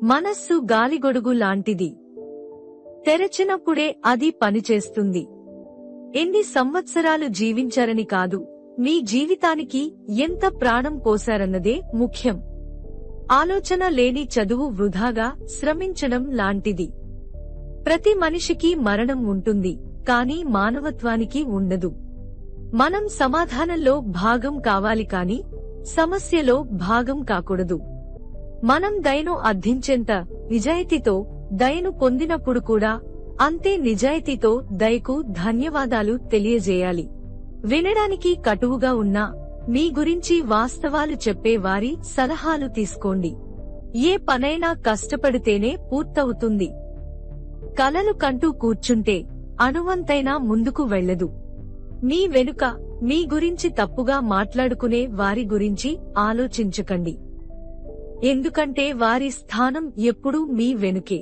మనస్సు గాలిగొడుగు లాంటిది. తెరచినప్పుడే అది పనిచేస్తుంది. ఎన్ని సంవత్సరాలు జీవించారని కాదు, మీ జీవితానికి ఎంత ప్రాణం పోశారన్నదే ముఖ్యం. ఆలోచన లేని చదువు వృధాగా శ్రమించడం లాంటిది. ప్రతి మనిషికి మరణం ఉంటుంది, కానీ మానవత్వానికి ఉండదు. మనం సమాధానంలో భాగం కావాలి కాని సమస్యలో భాగం కాకూడదు. మనం దయను అర్థించేంత నిజాయితీతో దయను పొందినప్పుడు కూడా అంతే నిజాయితీతో దయకు ధన్యవాదాలు తెలియజేయాలి. వినడానికి కటువుగా ఉన్నా మీ గురించి వాస్తవాలు చెప్పే వారి సలహాలు తీసుకోండి. ఏ పనైనా కష్టపడితేనే పూర్తవుతుంది. కలలు కంటూ కూర్చుంటే అణువంతైనా ముందుకు వెళ్లదు. మీ వెనుక మీ గురించి తప్పుగా మాట్లాడుకునే వారి గురించి ఆలోచించకండి. ఎందుకంటే వారి స్థానం ఎప్పుడూ మీ వెనుకే.